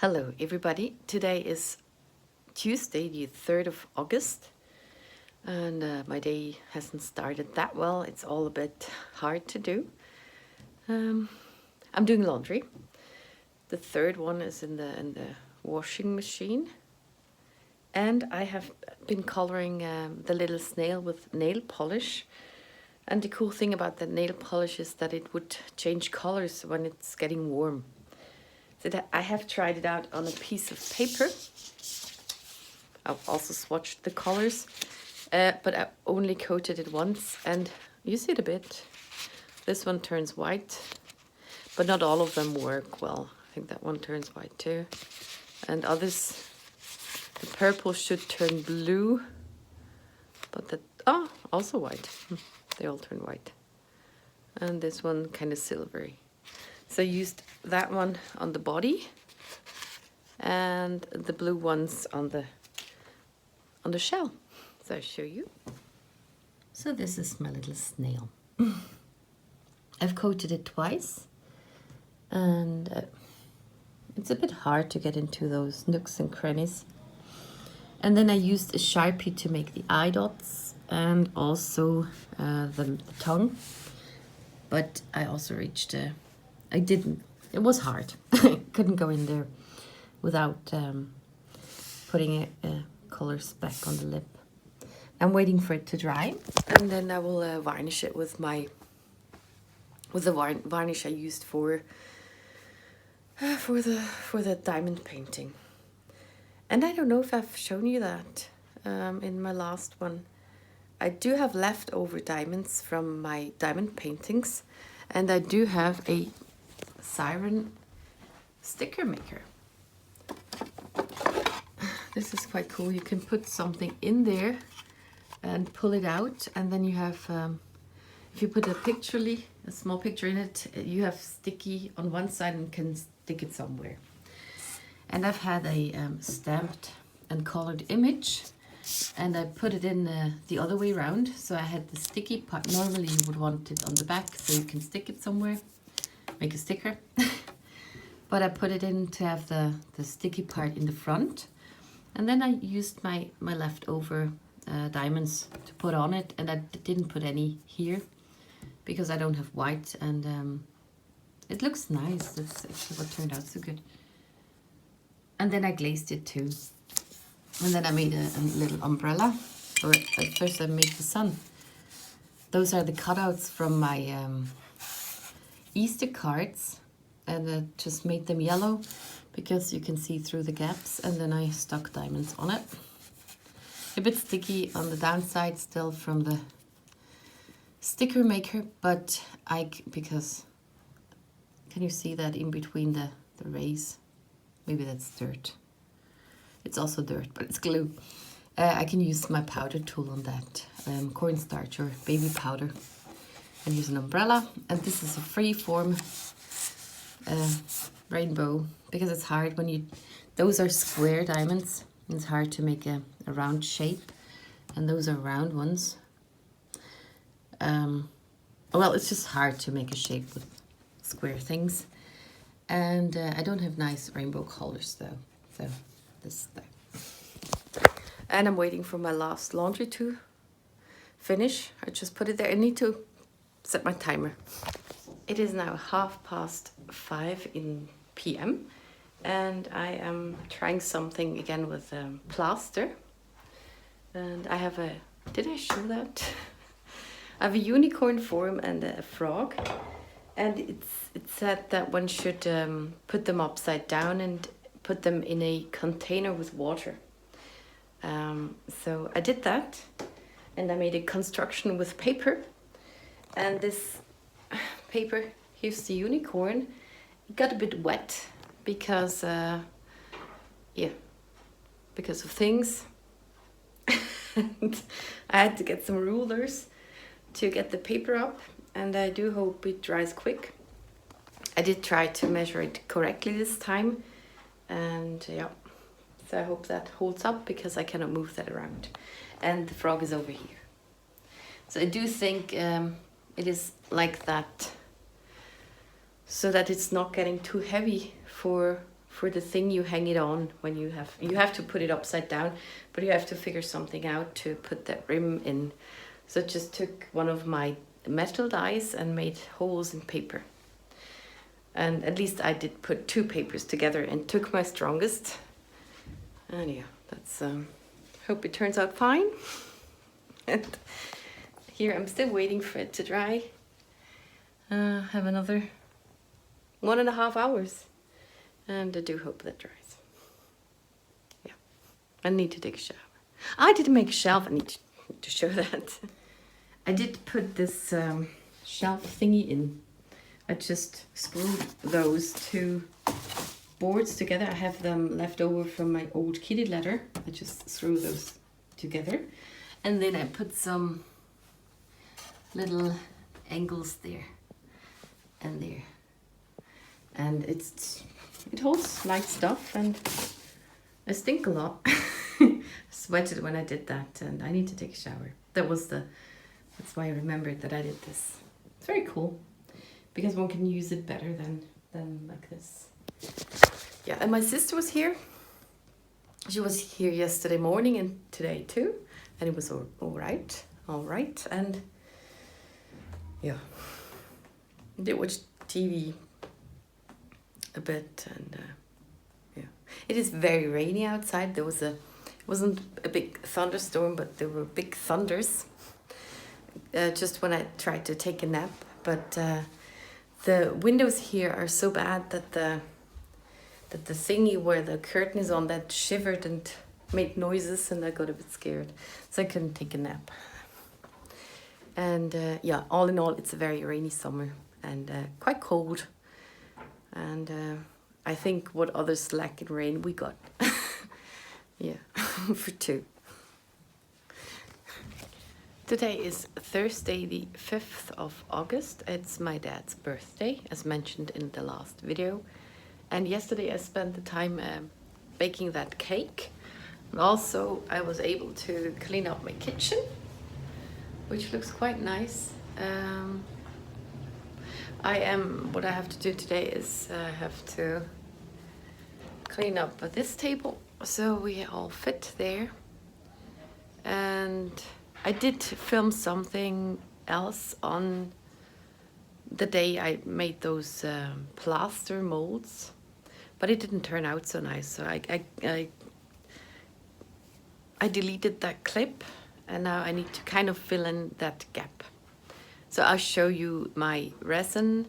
Hello everybody, today is Tuesday the 3rd of August and my day hasn't started that well. It's all a bit hard to do. I'm doing laundry. The third one is in the washing machine, and I have been coloring the little snail with nail polish. And the cool thing about the nail polish is that it would change colors when it's getting warm. So that I have tried it out on a piece of paper. I've also swatched the colors, but I only coated it once, and you see it a bit. This one turns white, but not all of them work well. I think that one turns white too. And others, the purple should turn blue, but also white. They all turn white. And this one kind of silvery. So I used that one on the body and the blue ones on the shell. So I'll show you. So this is my little snail. I've coated it twice, and it's a bit hard to get into those nooks and crannies. And then I used a Sharpie to make the eye dots and also the tongue. But I also reached it was hard. I couldn't go in there without putting colors back on the lip. I'm waiting for it to dry, and then I will varnish it with the varnish I used for the diamond painting. And I don't know if I've shown you that in my last one. I do have leftover diamonds from my diamond paintings, and I do have a Xyron Sticker Maker. This is quite cool. You can put something in there and pull it out, and then you have, if you put a small picture in it, you have sticky on one side and can stick it somewhere. And I've had a stamped and colored image, and I put it in the other way around. So I had the sticky part. Normally you would want it on the back so you can stick it somewhere, make a sticker. But I put it in to have the sticky part in the front. And then I used my leftover diamonds to put on it, and I didn't put any here because I don't have white, and it looks nice. That's actually what turned out so good. And then I glazed it too. And then I made a little umbrella. Or at first I made the sun. Those are the cutouts from my Easter cards, and I just made them yellow because you can see through the gaps, and then I stuck diamonds on it. A bit sticky on the downside still from the sticker maker, but because can you see that in between the rays? Maybe that's dirt. It's also dirt, but it's glue. I can use my powder tool on that, cornstarch or baby powder, and use an umbrella. And this is a free form rainbow, because it's hard when those are square diamonds. It's hard to make a round shape, and those are round ones. Well, it's just hard to make a shape with square things. And I don't have nice rainbow colors though, so this is there. And I'm waiting for my last laundry to finish. I just put it there. I need to set my timer. It is now 5:30 p.m. and I am trying something again with plaster. And I have did I show that? I have a unicorn form and a frog. And it said that one should put them upside down and put them in a container with water. So I did that, and I made a construction with paper. And this paper, here's the unicorn. It got a bit wet because, because of things. And I had to get some rulers to get the paper up. And I do hope it dries quick. I did try to measure it correctly this time. And yeah, so I hope that holds up because I cannot move that around. And the frog is over here. So I do think it is like that so that it's not getting too heavy for for the thing you hang it on when you have to put it upside down, but you have to figure something out to put that rim in. So I just took one of my metal dies and made holes in paper. And at least I did put 2 papers together and took my strongest. And yeah, that's hope it turns out fine. And here I'm still waiting for it to dry. Have another 1.5 hours, and I do hope that dries. Yeah, I need to take a shower. I didn't make a shelf. I need to show that. I did put this shelf thingy in. I just screwed those 2 boards together. I have them left over from my old kitty litter. I just threw those together, and then I put some little angles there and there, and it holds light stuff, and I stink a lot. I sweated when I did that, and I need to take a shower. That's why I remembered that I did this. It's very cool because one can use it better than like this. Yeah, and my sister was here. She was here yesterday morning and today too, and it was all right, and yeah, they watched TV a bit, and yeah, it is very rainy outside. It wasn't a big thunderstorm, but there were big thunders just when I tried to take a nap. But the windows here are so bad that the thingy where the curtain is on, that shivered and made noises, and I got a bit scared, so I couldn't take a nap. And yeah, all in all, it's a very rainy summer and quite cold. And I think what others lack in rain, we got. Yeah, for 2. Today is Thursday, the 5th of August. It's my dad's birthday, as mentioned in the last video. And yesterday I spent the time baking that cake. And also I was able to clean up my kitchen, which looks quite nice. What I have to do today is I have to clean up this table so we all fit there. And I did film something else on the day I made those plaster molds, but it didn't turn out so nice, so I deleted that clip, and now I need to kind of fill in that gap. So I'll show you my resin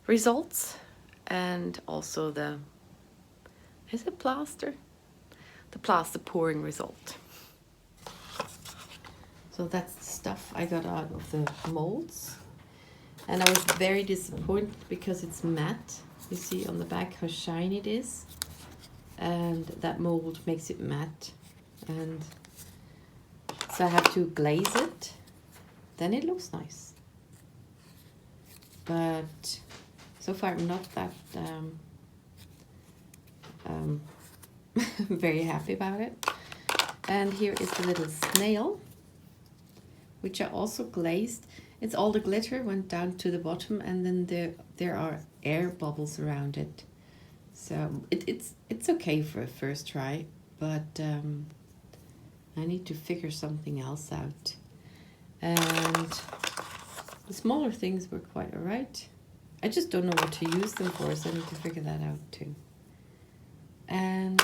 results and also is it plaster? The plaster pouring result. So that's the stuff I got out of the molds. And I was very disappointed because it's matte. You see on the back how shiny it is. And that mold makes it matte. And so I have to glaze it. Then it looks nice. But so far I'm not that very happy about it. And here is the little snail, which I also glazed. It's all the glitter went down to the bottom, and then there are air bubbles around it. So it's okay for a first try, but I need to figure something else out. And the smaller things were quite alright. I just don't know what to use them for, so I need to figure that out too. And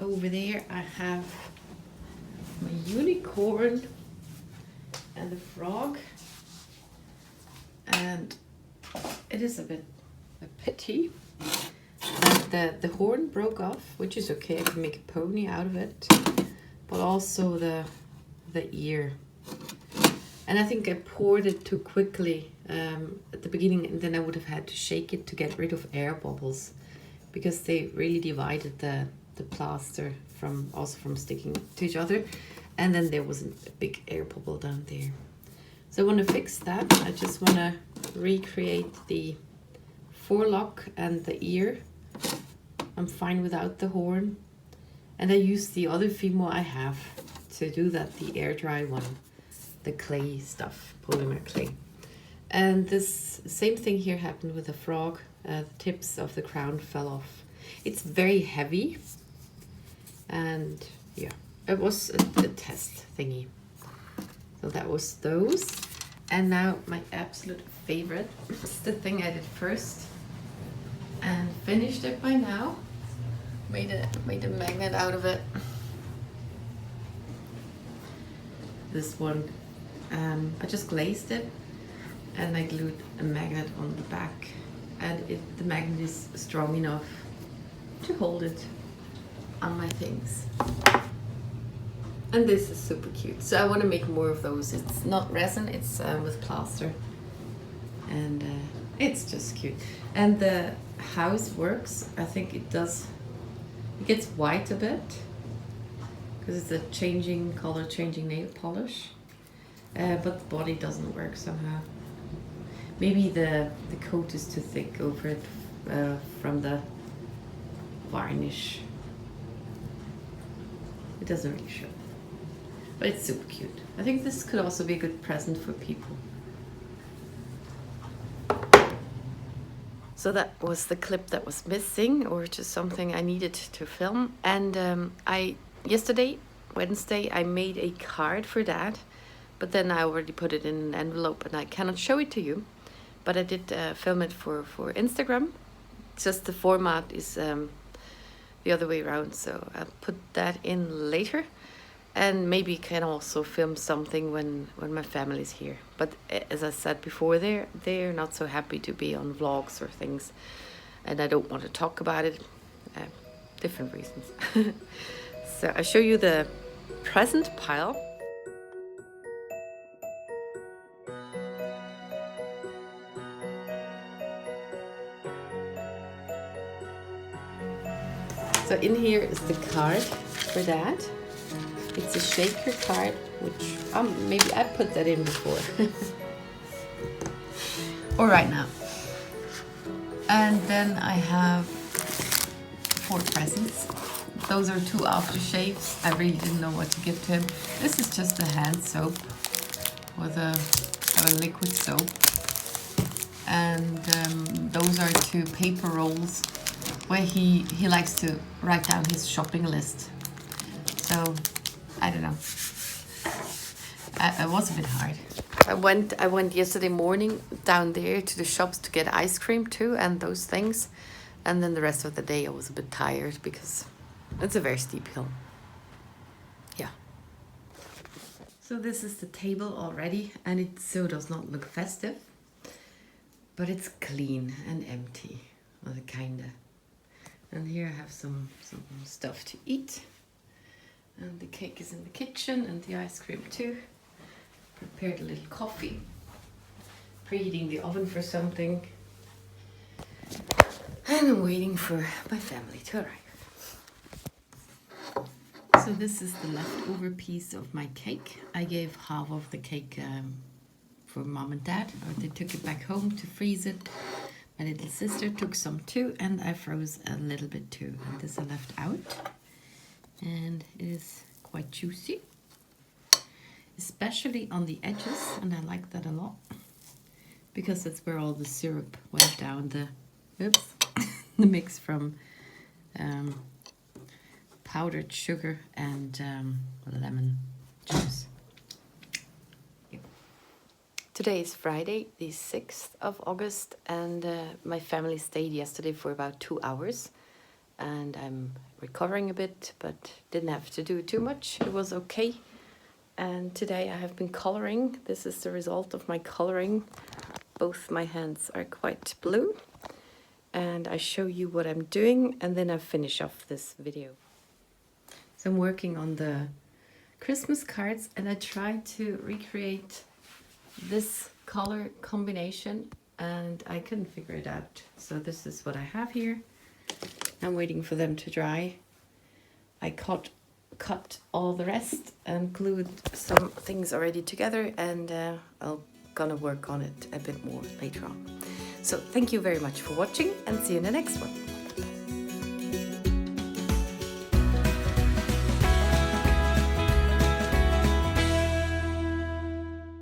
over there I have my unicorn and the frog. And it is a bit a pity that the horn broke off, which is okay, I can make a pony out of it, but also the ear. And I think I poured it too quickly at the beginning, and then I would have had to shake it to get rid of air bubbles, because they really divided the plaster from sticking to each other, and then there was a big air bubble down there. So I want to fix that. I just want to recreate the forelock and the ear. I'm fine without the horn. And I use the other Fimo I have to do that, the air dry one, the clay stuff, polymer clay. And this same thing here happened with the frog. The tips of the crown fell off. It's very heavy, and yeah, it was a test thingy. So that was those. And now my absolute favorite. It's the thing I did first and finished it by now. Made a magnet out of it. This one, I just glazed it and I glued a magnet on the back, and the magnet is strong enough to hold it on my things. And this is super cute. So I want to make more of those. It's not resin, it's with plaster. And it's just cute. And the house works. I think it does. It gets white a bit because it's a color changing nail polish. But the body doesn't work somehow. Maybe the coat is too thick over it from the varnish. It doesn't really show. But it's super cute. I think this could also be a good present for people. So that was the clip that was missing, or just something I needed to film. And yesterday, Wednesday, I made a card for Dad, but then I already put it in an envelope and I cannot show it to you. But I did film it for Instagram. Just the format is the other way around, so I'll put that in later. And maybe can also film something when my family's here. But as I said before, they're not so happy to be on vlogs or things, and I don't want to talk about it. Different reasons. So I'll show you the present pile. So in here is the card for Dad. It's a shaker card, which maybe I put that in before. Or right now. And then I have 4 presents. Those are 2 aftershaves. I really didn't know what to give to him. This is just a hand soap with a liquid soap. And those are 2 paper rolls where he likes to write down his shopping list. So I don't know. It was a bit hard. I went yesterday morning down there to the shops to get ice cream too and those things. And then the rest of the day I was a bit tired because it's a very steep hill. Yeah. So this is the table already, and it so does not look festive. But it's clean and empty. Well, kinda. And here I have some stuff to eat. And the cake is in the kitchen, and the ice cream too. Prepared a little coffee. Preheating the oven for something. And I'm waiting for my family to arrive. So this is the leftover piece of my cake. I gave half of the cake for Mom and Dad. Or they took it back home to freeze it. My little sister took some too, and I froze a little bit too. And this I left out. And it is quite juicy, especially on the edges, and I like that a lot because that's where all the syrup went down the the mix from powdered sugar and lemon juice. Yep. Today is Friday, the 6th of August, and my family stayed yesterday for about 2 hours. And I'm recovering a bit, but didn't have to do too much. It was okay. And today I have been coloring. This is the result of my coloring. Both my hands are quite blue. And I show you what I'm doing, and then I finish off this video. So I'm working on the Christmas cards, and I tried to recreate this color combination, and I couldn't figure it out. So this is what I have here. I'm waiting for them to dry. I cut all the rest and glued some things already together, and I'll gonna work on it a bit more later on. So thank you very much for watching, and see you in the next one.